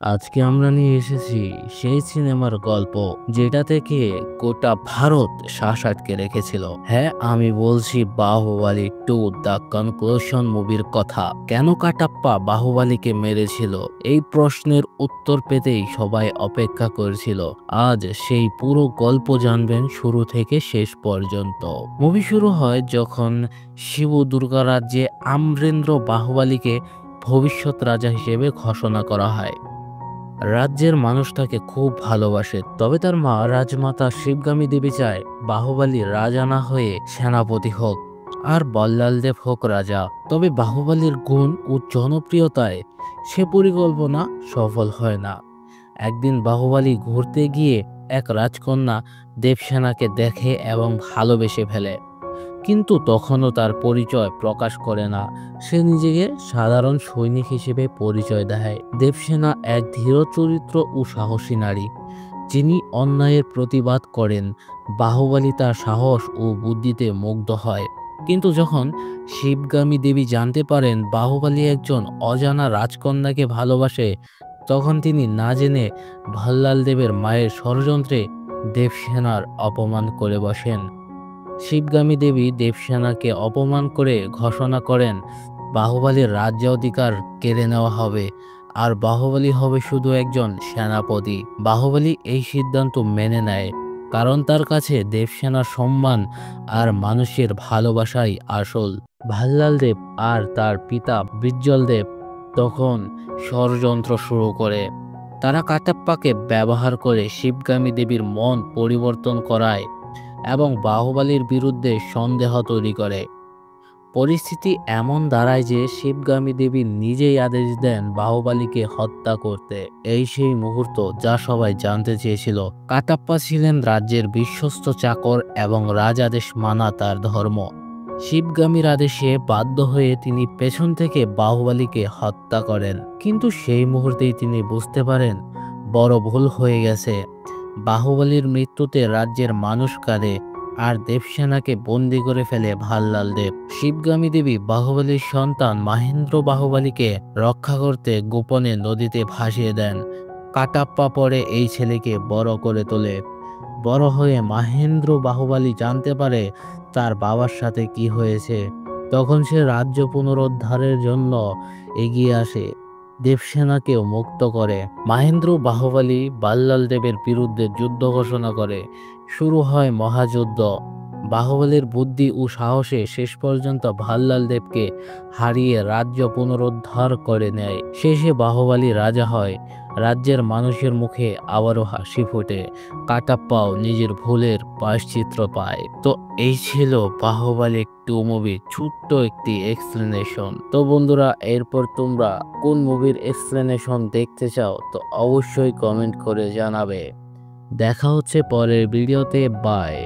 আজকে আমরা নিয়ে এসেছি সেই সিনেমার গল্প যেটা থেকে গোটা ভারত শ্বাস আটকে রেখেছিল। হ্যাঁ, আমি বলছি বাহুবলী 2 দ্য কনক্লুশন মুভির কথা। কেন কাটাপ্পা বাহুবলীকে মেরেছিল, এই প্রশ্নের উত্তর পেতেই সবাই অপেক্ষা করেছিল। আজ সেই পুরো গল্প জানবেন শুরু থেকে শেষ পর্যন্ত। মুভি শুরু হয় যখন শিব দুর্গা রাজ্যে আম্রেন্দ্র বাহুবলীকে ভবিষ্যৎ রাজা হিসেবে ঘোষণা করা হয়। রাজ্যের মানুষ তাকে খুব ভালোবাসে, তবে তার মা রাজমাতা শিবগামী দেবী চায় বাহুবলী রাজা না হয়ে সেনাপতি হোক আর বল্লাল দেব হোক রাজা। তবে বাহুবলীর গুণ ও জনপ্রিয়তায় সে পরিকল্পনা সফল হয় না। একদিন বাহুবলী ঘুরতে গিয়ে এক রাজকন্যা দেবসেনাকে দেখে এবং ভালোবেসে ফেলে, কিন্তু তখনও তার পরিচয় প্রকাশ করে না। সে নিজেকে সাধারণ সৈনিক হিসেবে পরিচয় দেয়। দেবসেনা এক ধীর চরিত্র ও সাহসী নারী, যিনি অন্যায়ের প্রতিবাদ করেন। বাহুবলী তার সাহস ও বুদ্ধিতে মুগ্ধ হয়। কিন্তু যখন শিবগামী দেবী জানতে পারেন বাহুবলী একজন অজানা রাজকন্যাকে ভালোবাসে, তখন তিনি না জেনে ভল্লাল দেবের মায়ের ষড়যন্ত্রে দেবসেনার অপমান করে বসেন। শিবগামী দেবী দেবসেনাকে অপমান করে ঘোষণা করেন বাহুবলীর রাজ্য অধিকার কেড়ে নেওয়া হবে আর বাহুবলী হবে শুধু একজন সেনাপতি। বাহুবলী এই সিদ্ধান্ত মেনে নেয়, কারণ তার কাছে দেবসেনার সম্মান আর মানুষের ভালোবাসাই আসল। ভাল্লাল দেব আর তার পিতা বিজ্জল দেব তখন ষড়যন্ত্র শুরু করে। তারা কাটাপ্পাকে ব্যবহার করে শিবগামী দেবীর মন পরিবর্তন করায় এবং বাহুবলীর বিরুদ্ধে সন্দেহ তৈরি করে। পরিস্থিতি এমন দাঁড়ায় যে শিবগামী দেবী নিজেই আদেশ দেন বাহুবলীকে হত্যা করতে। এই সেই মুহূর্ত যা সবাই জানতে চেয়েছিল। কাটাপ্পা ছিলেন রাজ্যের বিশ্বস্ত চাকর এবং রাজ আদেশ মানা তার ধর্ম। শিবগামীর আদেশে বাধ্য হয়ে তিনি পেছন থেকে বাহুবলীকে হত্যা করেন, কিন্তু সেই মুহূর্তেই তিনি বুঝতে পারেন বড় ভুল হয়ে গেছে। বাহুবলীর মৃত্যুতে রাজ্যের মানুষ কাঁদে আর দেবসেনাকে বন্দি করে ফেলে ভাল্লাল দেব। শিবগামী দেবী বাহুবলীর সন্তান মাহেন্দ্র বাহুবলীকে রক্ষা করতে গোপনে নদীতে ভাসিয়ে দেন। কাটাপ্পা পরে এই ছেলেকে বড় করে তোলে। বড় হয়ে মাহেন্দ্র বাহুবলী জানতে পারে তার বাবার সাথে কি হয়েছে। তখন সে রাজ্য পুনরুদ্ধারের জন্য এগিয়ে আসে, দেবসেনাকেও মুক্ত করে। মাহেন্দ্র বাহুবলী বাল্লাল দেবের বিরুদ্ধে যুদ্ধ ঘোষণা করে। শুরু হয় মহাযুদ্ধ। বাহুবলীর বুদ্ধি ও সাহসে শেষ পর্যন্ত ভাল্লাল দেবকে হারিয়ে রাজ্য পুনরুদ্ধার করে নেয়। শেষে বাহুবলী রাজা হয়। রাজ্যের মানুষের মুখে আবারও হাসি ফোটে। কাটাপ্পাও নিজের ভুলের প্রায়শ্চিত্ত পায়। তো এই ছিল বাহুবলী 2 মুভির ছোট্ট একটি এক্সপ্লেনেশন। তো বন্ধুরা, এরপর তোমরা কোন মুভির এক্সপ্লেনেশন দেখতে চাও তো অবশ্যই কমেন্ট করে জানাবে। দেখা হচ্ছে পরের ভিডিওতে। বাই।